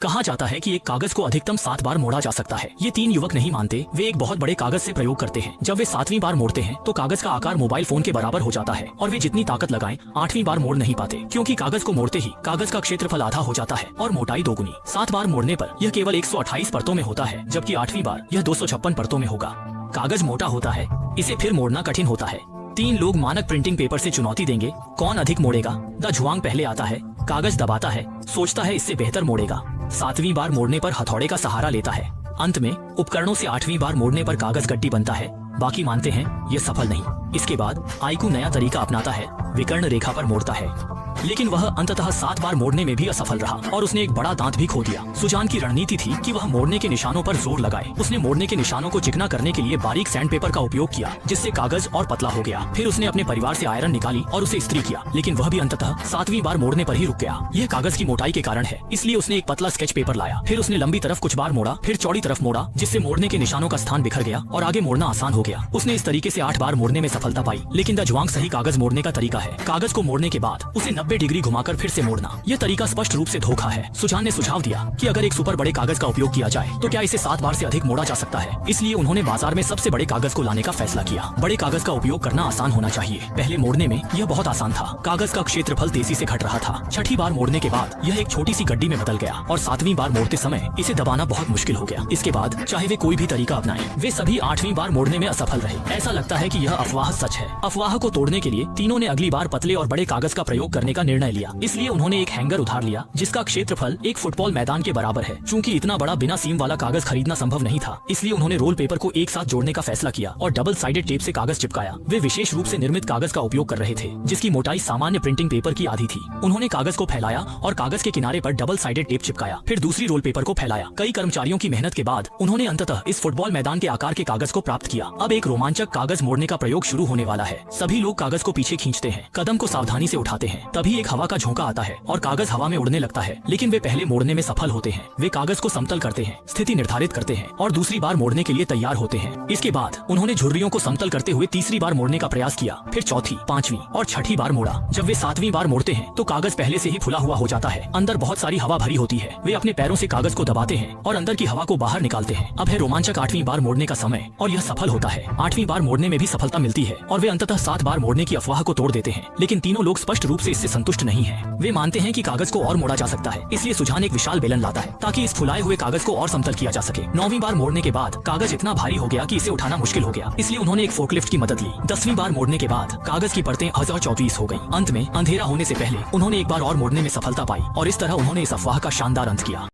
कहा जाता है कि एक कागज को अधिकतम 7 बार मोड़ा जा सकता है। ये तीन युवक नहीं मानते। वे एक बहुत बड़े कागज से प्रयोग करते हैं। जब वे 7वीं बार मोड़ते हैं तो कागज का आकार मोबाइल फोन के बराबर हो जाता है और वे जितनी ताकत लगाएं 8वीं बार मोड़ नहीं पाते, क्योंकि कागज को मोड़ते ही कागज का क्षेत्रफल आधा हो जाता है और मोटाई दोगुनी। 7 बार मोड़ने पर यह केवल 128 परतों में होता है, जबकि 8वीं बार यह 256 परतों में होगा। कागज मोटा होता है, इसे फिर मोड़ना कठिन होता है। 3 लोग मानक प्रिंटिंग पेपर से चुनौती देंगे, कौन अधिक मोड़ेगा। द झुआंग पहले आता है, कागज दबाता है, सोचता है इससे बेहतर मोड़ेगा। 7वीं बार मोड़ने पर हथौड़े का सहारा लेता है। अंत में उपकरणों से 8वीं बार मोड़ने पर कागज गट्टी बनता है। बाकी मानते हैं यह सफल नहीं। इसके बाद आइकू नया तरीका अपनाता है, विकर्ण रेखा पर मोड़ता है, लेकिन वह अंततः 7 बार मोड़ने में भी असफल रहा और उसने एक बड़ा दांत भी खो दिया। सुजान की रणनीति थी कि वह मोड़ने के निशानों पर जोर लगाए। उसने मोड़ने के निशानों को चिकना करने के लिए बारीक सैंडपेपर का उपयोग किया, जिससे कागज और पतला हो गया। फिर उसने अपने परिवार से आयरन निकाली और उसे इस्त्री किया, लेकिन वह भी अंततः 7वीं बार मोड़ने पर ही रुक गया। यह कागज की मोटाई के कारण है, इसलिए उसने एक पतला स्केच पेपर लाया। फिर उसने लंबी तरफ कुछ बार मोड़ा, फिर चौड़ी तरफ मोड़ा, जिससे मोड़ने के निशानों का स्थान बिखर गया और आगे मोड़ना आसान हो गया। उसने इस तरीके से 8 बार मोड़ने में सफलता पाई। लेकिन द झुआंग सही कागज मोड़ने का तरीका है। कागज को मोड़ने के बाद उसे 90 डिग्री घुमाकर फिर से मोड़ना। यह तरीका स्पष्ट रूप से धोखा है। सुजान ने सुझाव दिया कि अगर एक सुपर बड़े कागज का उपयोग किया जाए तो क्या इसे 7 बार से अधिक मोड़ा जा सकता है। इसलिए उन्होंने बाजार में सबसे बड़े कागज को लाने का फैसला किया। बड़े कागज का उपयोग करना आसान होना चाहिए। पहले मोड़ने में यह बहुत आसान था। कागज का क्षेत्रफल तेजी से घट रहा था। 6ठी बार मोड़ने के बाद यह एक छोटी सी गड्डी में बदल गया और 7वीं बार मोड़ते समय इसे दबाना बहुत मुश्किल हो गया। इसके बाद चाहे वे कोई भी तरीका अपनाएं, वे सभी 8वीं बार मोड़ने में असफल रहे। ऐसा लगता है कि यह अफवाह सच है। अफवाह को तोड़ने के लिए तीनों ने अगली बार पतले और बड़े कागज का प्रयोग करने का निर्णय लिया। इसलिए उन्होंने एक हैंगर उधार लिया, जिसका क्षेत्रफल एक फुटबॉल मैदान के बराबर है। चूंकि इतना बड़ा बिना सीम वाला कागज खरीदना संभव नहीं था, इसलिए उन्होंने रोल पेपर को एक साथ जोड़ने का फैसला किया और डबल साइडेड टेप से कागज चिपकाया। वे विशेष रूप से निर्मित कागज का उपयोग कर रहे थे, जिसकी मोटाई सामान्य प्रिंटिंग पेपर की आधी थी। उन्होंने कागज को फैलाया और कागज के किनारे पर डबल साइडेड टेप चिपकाया। फिर दूसरी रोल पेपर को फैलाया। कई कर्मचारियों की मेहनत के बाद उन्होंने अंततः इस फुटबॉल मैदान के आकार के कागज को प्राप्त किया। अब एक रोमांचक कागज मोड़ने का प्रयोग शुरू होने वाला है। सभी लोग कागज को पीछे खींचते हैं, कदम को सावधानी से उठाते हैं। तभी एक हवा का झोंका आता है और कागज हवा में उड़ने लगता है, लेकिन वे पहले मोड़ने में सफल होते हैं। वे कागज को समतल करते हैं, स्थिति निर्धारित करते हैं और दूसरी बार मोड़ने के लिए तैयार होते हैं। इसके बाद उन्होंने झुर्रियों को समतल करते हुए तीसरी बार मोड़ने का प्रयास किया। फिर चौथी, 5वीं और 6ठी बार मोड़ा। जब वे 7वीं बार मोड़ते हैं तो कागज पहले से ही फुला हुआ हो जाता है। अंदर बहुत सारी हवा भरी होती है। वे अपने पैरों से कागज को दबाते हैं और अंदर की हवा को बाहर निकालते हैं। अब है रोमांचक 8वीं बार मोड़ने का समय और यह सफल होता है। 8वीं बार मोड़ने में भी सफलता मिलती है और वे अंततः 7 बार मोड़ने की अफवाह को तोड़ देते हैं। लेकिन तीनों लोग स्पष्ट रूप से इससे संतुष्ट नहीं है। वे मानते हैं कि कागज को और मोड़ा जा सकता है, इसलिए सुजान एक विशाल बेलन लाता है ताकि इस फुलाए हुए कागज को और समतल किया जा सके। 9वीं बार मोड़ने के बाद कागज इतना भारी हो गया कि इसे उठाना मुश्किल हो गया, इसलिए उन्होंने एक फोर्कलिफ्ट की मदद ली। 10वीं बार मोड़ने के बाद कागज की परतें 1024 हो गईं। अंत में अंधेरा होने से पहले उन्होंने एक बार और मोड़ने में सफलता पाई और इस तरह उन्होंने इस अफवाह का शानदार अंत किया।